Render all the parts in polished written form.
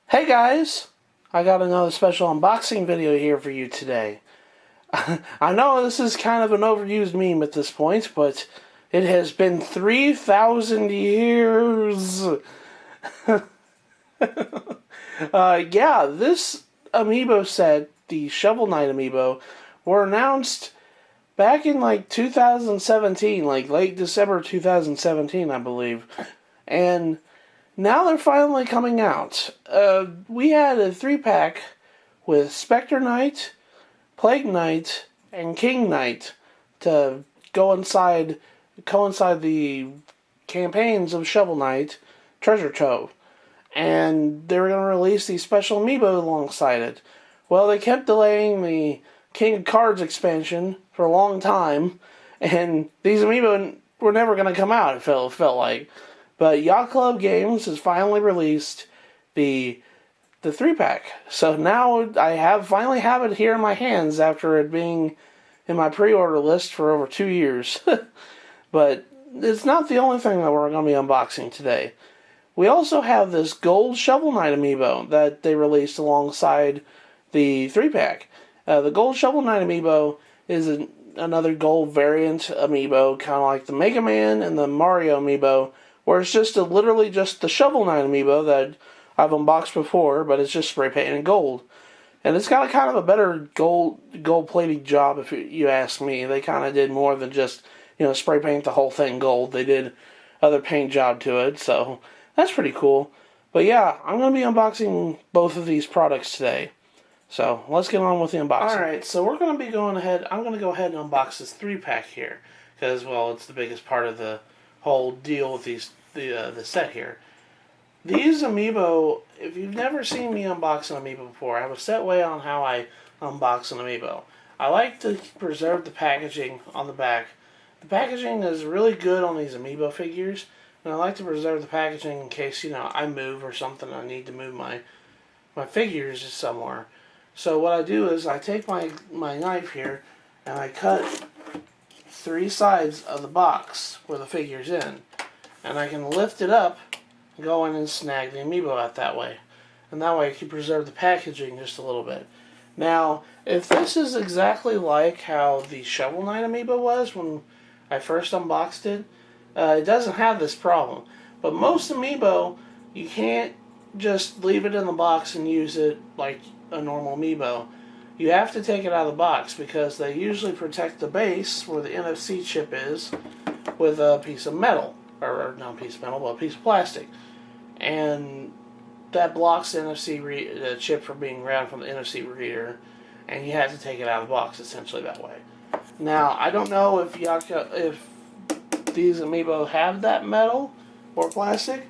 Hey guys! I got another special unboxing video here for you today. I know this is kind of an overused meme at this point, but it has been 3,000 years! Yeah, this amiibo set, the Shovel Knight Amiibo, were announced back in like 2017, like late December 2017, I believe. And now they're finally coming out. We had a 3-pack with Spectre Knight, Plague Knight, and King Knight to coincide the campaigns of Shovel Knight, Treasure Trove. And they were going to release the special amiibo alongside it. Well, they kept delaying the King of Cards expansion for a long time, and these amiibo were never going to come out, it felt like. But Yacht Club Games has finally released the 3-pack. So now I finally have it here in my hands after it being in my pre-order list for over 2 years. But it's not the only thing that we're going to be unboxing today. We also have this gold Shovel Knight amiibo that they released alongside the 3-pack. The gold Shovel Knight amiibo is another gold variant amiibo, kind of like the Mega Man and the Mario amiibo, where it's just literally just the Shovel Knight amiibo that I've unboxed before, but it's just spray painted in gold. And it's got a kind of a better gold plating job, if you ask me. They kind of did more than just, spray paint the whole thing gold. They did other paint job to it, so that's pretty cool. But yeah, I'm going to be unboxing both of these products today. So let's get on with the unboxing. Alright, so we're going to be I'm going to go ahead and unbox this 3-pack here. Because, well, it's the biggest part of the whole deal with the set here. These amiibo, if you've never seen me unbox an amiibo before, I have a set way on how I unbox an amiibo. I like to preserve the packaging on the back. The packaging is really good on these amiibo figures, and I like to preserve the packaging in case, I move or something, I need to move my figures somewhere. So what I do is I take my knife here, and I cut 3 sides of the box where the figure's in. And I can lift it up, go in and snag the amiibo out that way. And that way I can preserve the packaging just a little bit. Now, if this is exactly like how the Shovel Knight amiibo was when I first unboxed it, it doesn't have this problem. But most amiibo, you can't just leave it in the box and use it like a normal amiibo. You have to take it out of the box because they usually protect the base where the NFC chip is with a piece of metal. Or not a piece of metal, but a piece of plastic. And that blocks the NFC chip from being read from the NFC reader, and you have to take it out of the box essentially that way. Now, I don't know if these amiibo have that metal or plastic,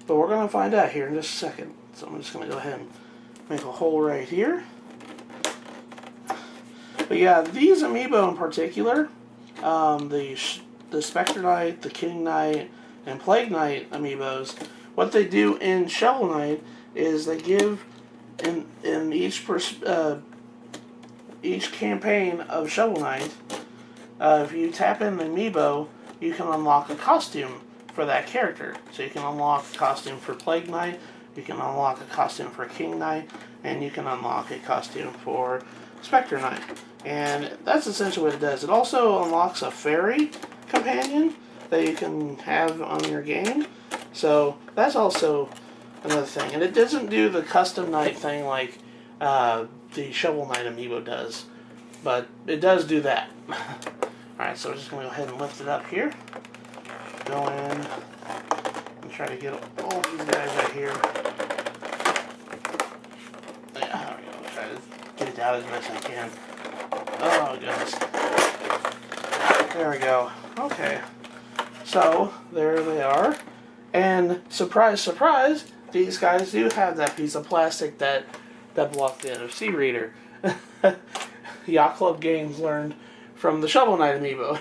but we're going to find out here in just a second. So I'm just going to go ahead and make a hole right here. But yeah, these amiibo in particular, the Spectre Knight, the King Knight, and Plague Knight amiibos, what they do in Shovel Knight is they give in each campaign of Shovel Knight, if you tap in the amiibo, you can unlock a costume for that character. So you can unlock a costume for Plague Knight, you can unlock a costume for King Knight, and you can unlock a costume for Spectre Knight. And that's essentially what it does. It also unlocks a fairy companion that you can have on your game. So that's also another thing. And it doesn't do the custom knight thing like the Shovel Knight amiibo does. But it does do that. Alright, so we're just going to go ahead and lift it up here. Go in and try to get all these guys right here. Yeah, there we go. Try to get it out as best I can. Oh, goodness. There we go. Okay. So, there they are. And, surprise, surprise, these guys do have that piece of plastic that blocked the NFC reader. Yacht Club Games learned from the Shovel Knight amiibo.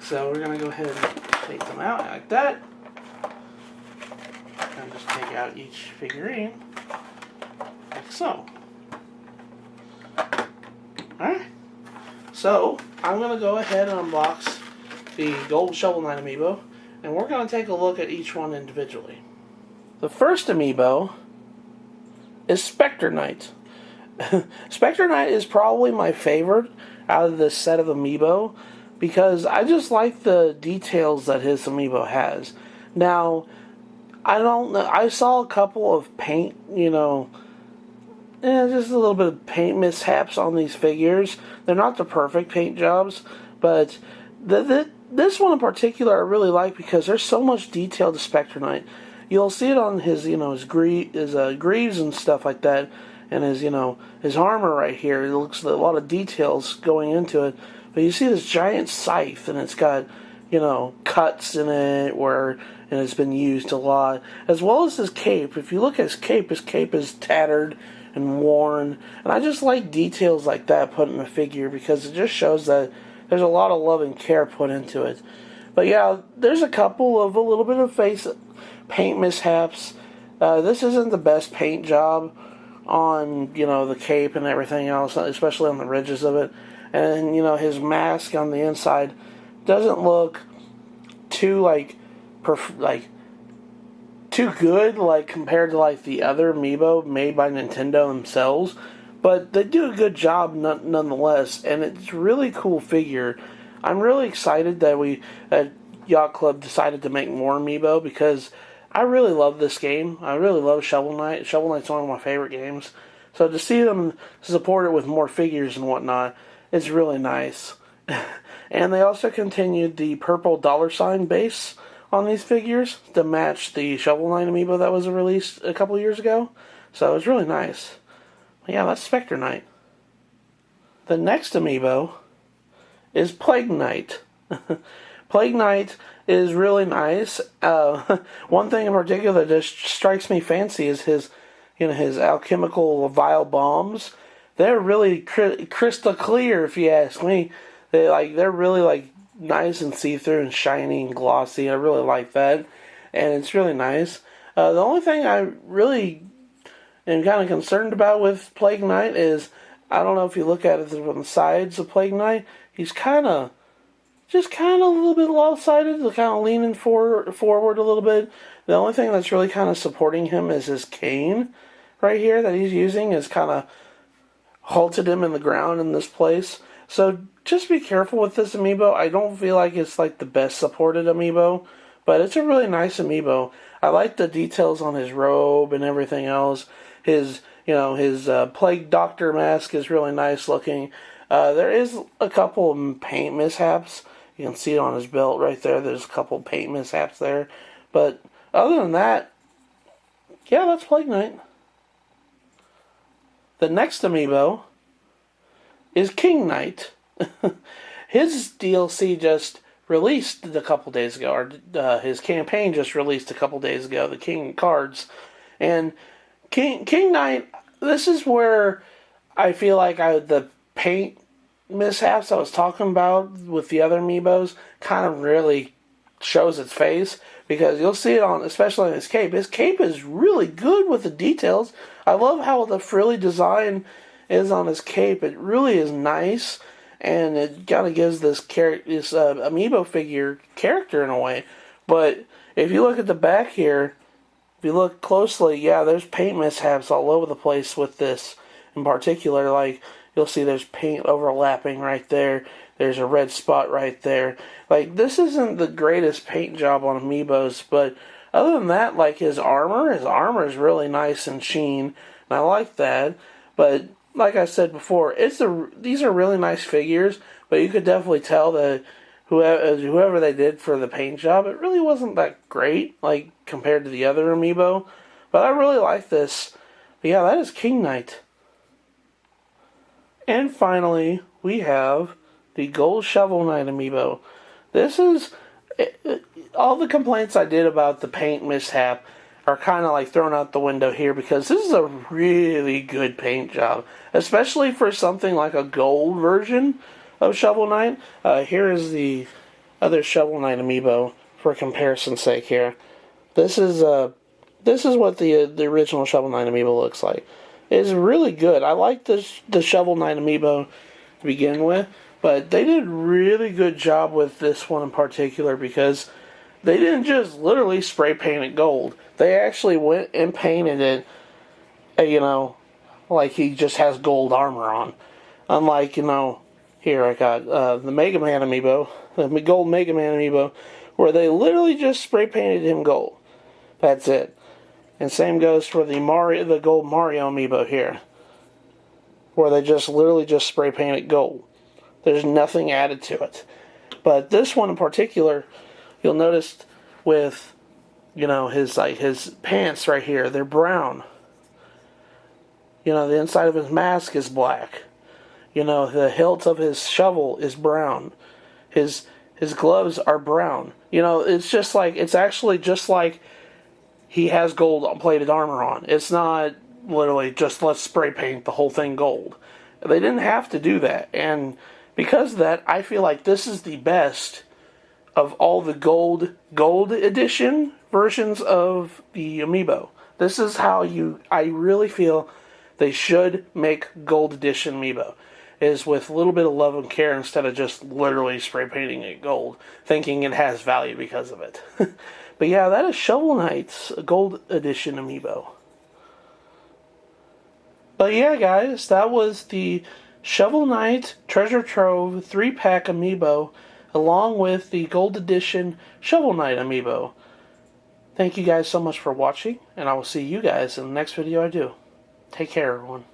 So, we're going to go ahead and take them out like that. And just take out each figurine. Like so. Alright. So, I'm going to go ahead and unbox the gold Shovel Knight amiibo, and we're going to take a look at each one individually. The first amiibo is Spectre Knight. Spectre Knight is probably my favorite out of this set of amiibo because I just like the details that his amiibo has. Now, I don't know. I saw a couple of paint, just a little bit of paint mishaps on these figures. They're not the perfect paint jobs, but this one in particular I really like because there's so much detail to Spectre Knight. You'll see it on his, his greaves and stuff like that, and his armor right here. It looks a lot of details going into it. But you see this giant scythe, and it's got, cuts in it and it's been used a lot, as well as his cape. If you look at his cape is tattered and worn, and I just like details like that put in a figure because it just shows that there's a lot of love and care put into it. But yeah, there's a couple of a little bit of face paint mishaps. This isn't the best paint job on, the cape and everything else, especially on the ridges of it. And, his mask on the inside doesn't look too, too good, compared to, the other amiibo made by Nintendo themselves. But they do a good job nonetheless, and it's a really cool figure. I'm really excited that Yacht Club decided to make more amiibo because I really love this game. I really love Shovel Knight. Shovel Knight's one of my favorite games. So to see them support it with more figures and whatnot, it's really nice. And they also continued the purple $ base on these figures to match the Shovel Knight amiibo that was released a couple years ago. So it's really nice. Yeah, that's Spectre Knight. The next amiibo is Plague Knight. Plague Knight is really nice. One thing in particular that just strikes me fancy is his alchemical vial bombs. They're really crystal clear, if you ask me. They're really nice and see-through and shiny and glossy. I really like that, and it's really nice. The only thing I really am kind of concerned about with Plague Knight is, I don't know if you look at it from the sides of Plague Knight, he's kind of a little bit lopsided, kind of leaning forward a little bit. The only thing that's really kind of supporting him is his cane right here that he's using is kind of halted him in the ground in this place. So just be careful with this amiibo. I don't feel like it's the best supported amiibo, but it's a really nice amiibo. I like the details on his robe and everything else. His Plague Doctor mask is really nice looking. There is a couple of paint mishaps. You can see it on his belt right there. There's a couple of paint mishaps there. But other than that, yeah, that's Plague Knight. The next amiibo is King Knight. His DLC just released a couple days ago, or his campaign just released a couple days ago, the King cards. And King Knight, this is where I feel like the paint mishaps I was talking about with the other amiibos kind of really shows its face, because you'll see it on, especially on his cape. His cape is really good with the details. I love how the frilly design is on his cape. It really is nice, and it kind of gives this amiibo figure character in a way. But if you look at the back here, if you look closely, yeah, there's paint mishaps all over the place with this in particular. You'll see there's paint overlapping right there. There's a red spot right there. This isn't the greatest paint job on amiibos, but other than that, his armor is really nice and sheen, and I like that. But like I said before, these are really nice figures, but you could definitely tell that whoever they did for the paint job, it really wasn't that great, compared to the other amiibo. But I really like this. But yeah, that is King Knight. And finally, we have the Gold Shovel Knight amiibo. This is all the complaints I did about the paint mishap are kind of thrown out the window here, because this is a really good paint job, especially for something like a gold version of Shovel Knight. Here is the other Shovel Knight amiibo for comparison's sake. Here, this is what the original Shovel Knight amiibo looks like. It's really good. I like the Shovel Knight amiibo to begin with, but they did a really good job with this one in particular, because they didn't just literally spray paint it gold. They actually went and painted it you know, like he just has gold armor on. Unlike, you know, here I got the Mega Man amiibo, the gold Mega Man amiibo, where they literally just spray painted him gold. That's it. And same goes for the gold Mario amiibo here, where they just literally just spray painted gold. There's nothing added to it. But this one in particular, you'll notice with, you know, his pants right here, they're brown. You know, the inside of his mask is black. You know, the hilt of his shovel is brown. His gloves are brown. You know, it's just like, it's actually just like he has gold plated armor on. It's not literally just let's spray paint the whole thing gold. They didn't have to do that. And because of that, I feel like this is the best of all the gold edition versions of the amiibo. This is how I really feel they should make gold edition amiibo, is with a little bit of love and care instead of just literally spray painting it gold, thinking it has value because of it. But yeah, that is Shovel Knight's gold edition amiibo. But yeah, guys, that was the Shovel Knight Treasure Trove 3-pack amiibo, along with the gold edition Shovel Knight amiibo. Thank you guys so much for watching, and I will see you guys in the next video I do. Take care, everyone.